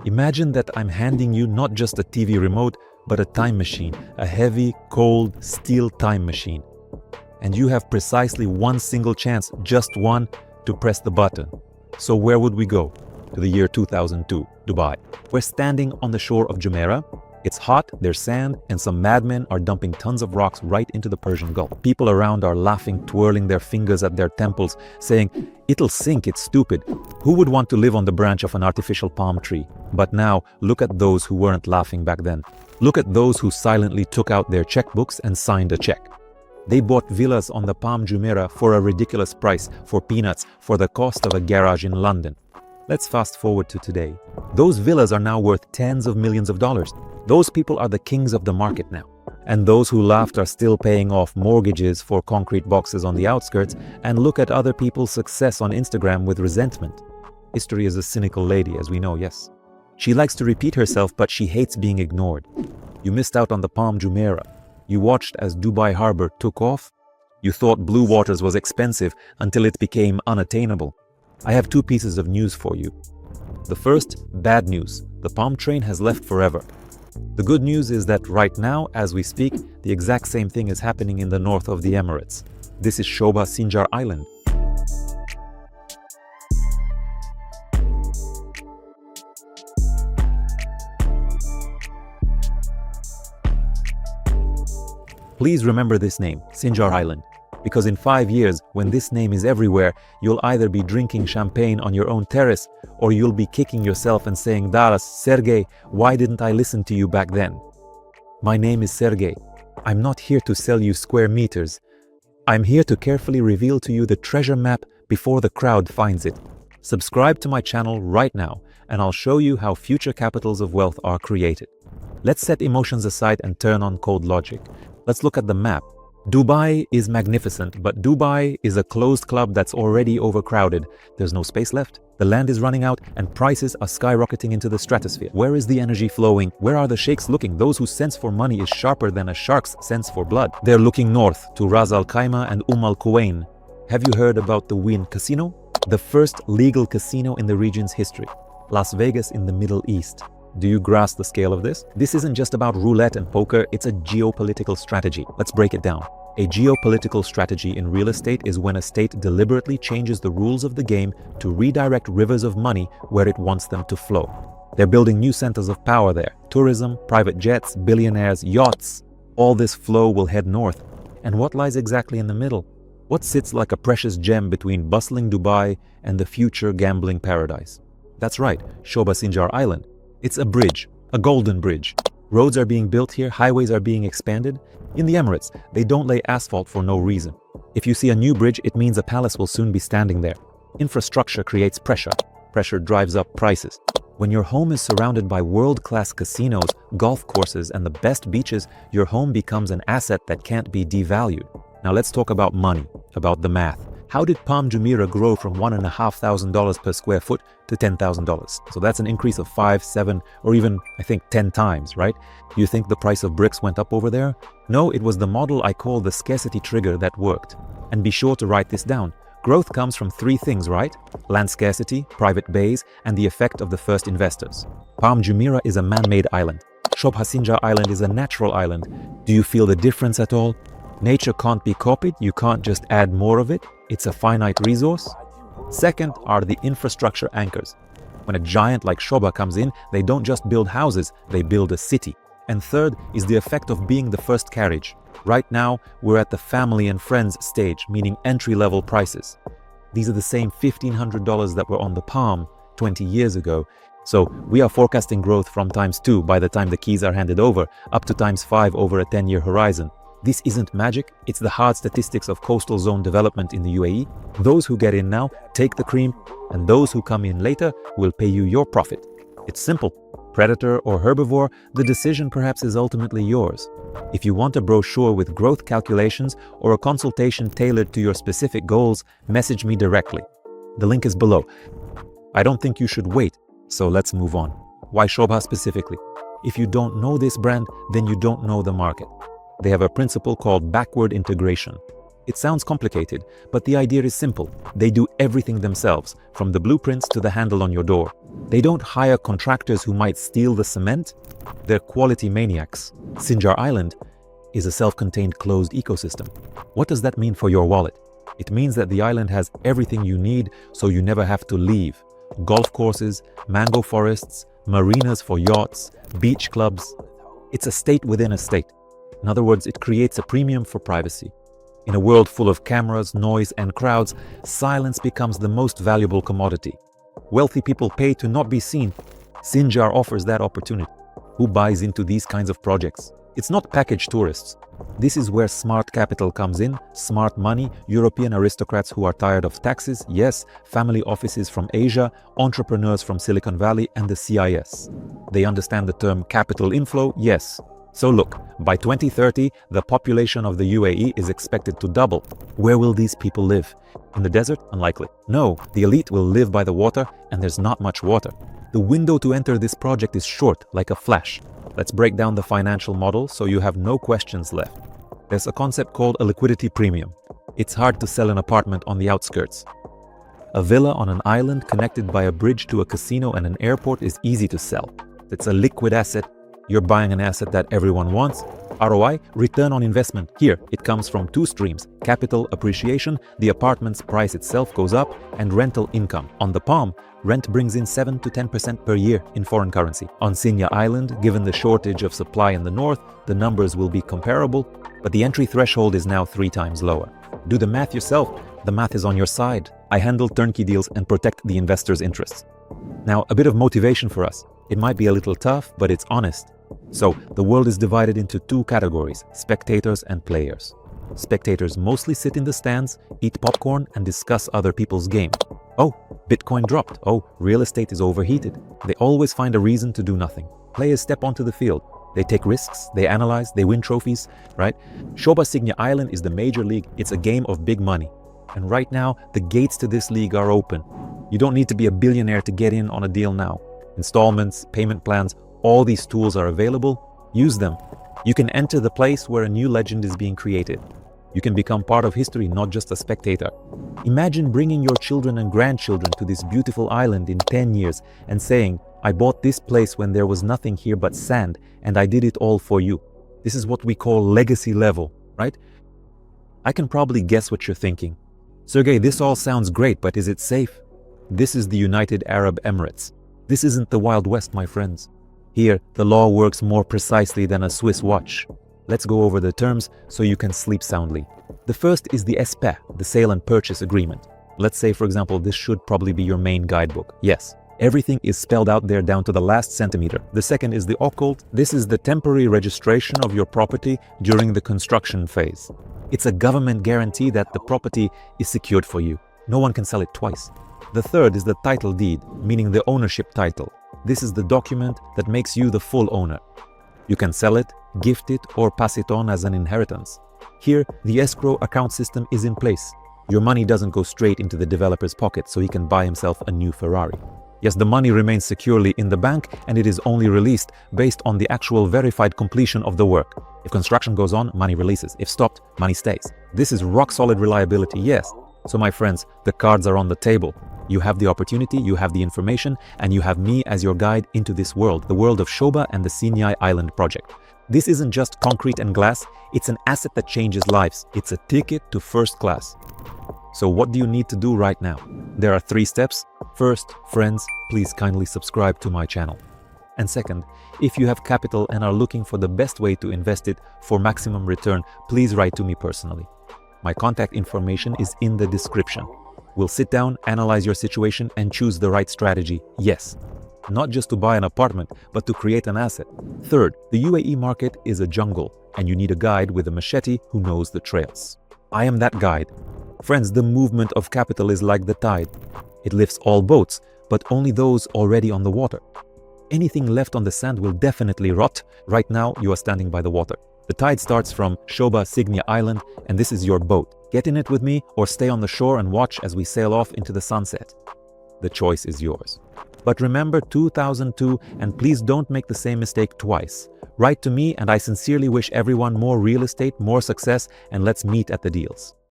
Imagine that I'm handing you not just a TV remote, but a time machine, a heavy, cold, steel time machine. And you have precisely one single chance, just one, to press the button. So where would we go? To the year 2002, Dubai. We're standing on the shore of Jumeirah. It's hot, there's sand, and some madmen are dumping tons of rocks right into the Persian Gulf. People around are laughing, twirling their fingers at their temples, saying, "It'll sink, it's stupid." Who would want to live on the branch of an artificial palm tree? But now, look at those who weren't laughing back then. Look at those who silently took out their checkbooks and signed a check. They bought villas on the Palm Jumeirah for a ridiculous price, for peanuts, for the cost of a garage in London. Let's fast forward to today. Those villas are now worth tens of millions of dollars. Those people are the kings of the market now. And those who laughed are still paying off mortgages for concrete boxes on the outskirts and look at other people's success on Instagram with resentment. History is a cynical lady, as we know, yes. She likes to repeat herself, but she hates being ignored. You missed out on the Palm Jumeirah. You watched as Dubai Harbor took off. You thought blue waters was expensive until it became unattainable. I have two pieces of news for you. The first, bad news. The palm train has left forever. The good news is that right now, as we speak, the exact same thing is happening in the north of the Emirates. This is Sobha Siniya Island. Please remember this name, Siniya Island, because in 5 years, when this name is everywhere, you'll either be drinking champagne on your own terrace, or you'll be kicking yourself and saying, "Daras, Sergey, why didn't I listen to you back then?" My name is Sergey. I'm not here to sell you square meters. I'm here to carefully reveal to you the treasure map before the crowd finds it. Subscribe to my channel right now, and I'll show you how future capitals of wealth are created. Let's set emotions aside and turn on cold logic. Let's look at the map. Dubai is magnificent, but Dubai is a closed club that's already overcrowded. There's no space left. The land is running out and prices are skyrocketing into the stratosphere. Where is the energy flowing? Where are the sheikhs looking? Those whose sense for money is sharper than a shark's sense for blood. They're looking north to Ras Al Khaimah and Al Quwain. Have you heard about the Wynn Casino? The first legal casino in the region's history. Las Vegas in the Middle East. Do you grasp the scale of this? This isn't just about roulette and poker, it's a geopolitical strategy. Let's break it down. A geopolitical strategy in real estate is when a state deliberately changes the rules of the game to redirect rivers of money where it wants them to flow. They're building new centers of power there. Tourism, private jets, billionaires, yachts. All this flow will head north. And what lies exactly in the middle? What sits like a precious gem between bustling Dubai and the future gambling paradise? That's right, Sobha Siniya Island. It's a bridge, a golden bridge. Roads are being built here, highways are being expanded. In the Emirates, they don't lay asphalt for no reason. If you see a new bridge, it means a palace will soon be standing there. Infrastructure creates pressure. Pressure drives up prices. When your home is surrounded by world-class casinos, golf courses, and the best beaches, your home becomes an asset that can't be devalued. Now let's talk about money, about the math. How did Palm Jumeirah grow from $1,500 per square foot to $10,000? So that's an increase of 5, 7, or even, I think, 10 times, right? You think the price of bricks went up over there? No, it was the model I call the scarcity trigger that worked. And be sure to write this down. Growth comes from 3 things, right? Land scarcity, private bays, and the effect of the first investors. Palm Jumeirah is a man-made island. Sobha Siniya Island is a natural island. Do you feel the difference at all? Nature can't be copied, you can't just add more of it. It's a finite resource. Second are the infrastructure anchors. When a giant like Sobha comes in, they don't just build houses, they build a city. And third is the effect of being the first carriage. Right now, we're at the family and friends stage, meaning entry-level prices. These are the same $1,500 that were on the Palm 20 years ago. So we are forecasting growth from ×2 by the time the keys are handed over, up to ×5 over a 10-year horizon. This isn't magic, it's the hard statistics of coastal zone development in the UAE. Those who get in now take the cream, and those who come in later will pay you your profit. It's simple. Predator or herbivore, the decision perhaps is ultimately yours. If you want a brochure with growth calculations or a consultation tailored to your specific goals, message me directly. The link is below. I don't think you should wait, so let's move on. Why Sobha specifically? If you don't know this brand, then you don't know the market. They have a principle called backward integration. It sounds complicated, but the idea is simple. They do everything themselves, from the blueprints to the handle on your door. They don't hire contractors who might steal the cement. They're quality maniacs. Sinjar Island is a self-contained closed ecosystem. What does that mean for your wallet? It means that the island has everything you need so you never have to leave. Golf courses, mango forests, marinas for yachts, beach clubs. It's a state within a state. In other words, it creates a premium for privacy. In a world full of cameras, noise, and crowds, silence becomes the most valuable commodity. Wealthy people pay to not be seen. Sinjar offers that opportunity. Who buys into these kinds of projects? It's not package tourists. This is where smart capital comes in, smart money, European aristocrats who are tired of taxes, yes, family offices from Asia, entrepreneurs from Silicon Valley and the CIS. They understand the term capital inflow, yes. So look, by 2030, the population of the UAE is expected to double. Where will these people live? In the desert? Unlikely. No, the elite will live by the water, and there's not much water. The window to enter this project is short, like a flash. Let's break down the financial model so you have no questions left. There's a concept called a liquidity premium. It's hard to sell an apartment on the outskirts. A villa on an island connected by a bridge to a casino and an airport is easy to sell. It's a liquid asset. You're buying an asset that everyone wants. ROI, return on investment. Here, it comes from two streams: capital appreciation, the apartment's price itself goes up, and rental income. On the Palm, rent brings in 7 to 10% per year in foreign currency. On Siniya Island, given the shortage of supply in the north, the numbers will be comparable, but the entry threshold is now 3 times lower. Do the math yourself. The math is on your side. I handle turnkey deals and protect the investor's interests. Now, a bit of motivation for us. It might be a little tough, but it's honest. So, the world is divided into 2 categories: spectators and players. Spectators mostly sit in the stands, eat popcorn, and discuss other people's game. Oh, Bitcoin dropped. Oh, real estate is overheated. They always find a reason to do nothing. Players step onto the field. They take risks, they analyze, they win trophies, right? Sobha Siniya Island is the major league. It's a game of big money. And right now, the gates to this league are open. You don't need to be a billionaire to get in on a deal now. Installments, payment plans, all these tools are available. Use them. You can enter the place where a new legend is being created. You can become part of history, not just a spectator. Imagine bringing your children and grandchildren to this beautiful island in 10 years and saying, I bought this place when there was nothing here but sand, and I did it all for you. This is what we call legacy level, right? I can probably guess what you're thinking. Sergey, this all sounds great, but is it safe? This is the United Arab Emirates. This isn't the Wild West, my friends. Here, the law works more precisely than a Swiss watch. Let's go over the terms so you can sleep soundly. The first is the SPA, the sale and purchase agreement. Let's say, for example, this should probably be your main guidebook. Yes, everything is spelled out there down to the last centimeter. The second is the occult. This is the temporary registration of your property during the construction phase. It's a government guarantee that the property is secured for you. No one can sell it twice. The third is the title deed, meaning the ownership title. This is the document that makes you the full owner. You can sell it, gift it, or pass it on as an inheritance. Here, the escrow account system is in place. Your money doesn't go straight into the developer's pocket so he can buy himself a new Ferrari. Yes, the money remains securely in the bank, and it is only released based on the actual verified completion of the work. If construction goes on, money releases. If stopped, money stays. This is rock-solid reliability, yes. So my friends, the cards are on the table. You have the opportunity, you have the information, and you have me as your guide into this world, the world of Sobha and the Siniya Island project. This isn't just concrete and glass, it's an asset that changes lives. It's a ticket to first class. So what do you need to do right now? There are 3 steps. First, friends, please kindly subscribe to my channel. And second, if you have capital and are looking for the best way to invest it for maximum return, please write to me personally. My contact information is in the description. We'll sit down, analyze your situation, and choose the right strategy. Yes, not just to buy an apartment, but to create an asset. Third, the UAE market is a jungle, and you need a guide with a machete who knows the trails. I am that guide. Friends, the movement of capital is like the tide. It lifts all boats, but only those already on the water. Anything left on the sand will definitely rot. Right now, you are standing by the water. The tide starts from Sobha Siniya Island, and this is your boat. Get in it with me or stay on the shore and watch as we sail off into the sunset. The choice is yours. But remember 2002, and please don't make the same mistake twice. Write to me, and I sincerely wish everyone more real estate, more success, and let's meet at the deals.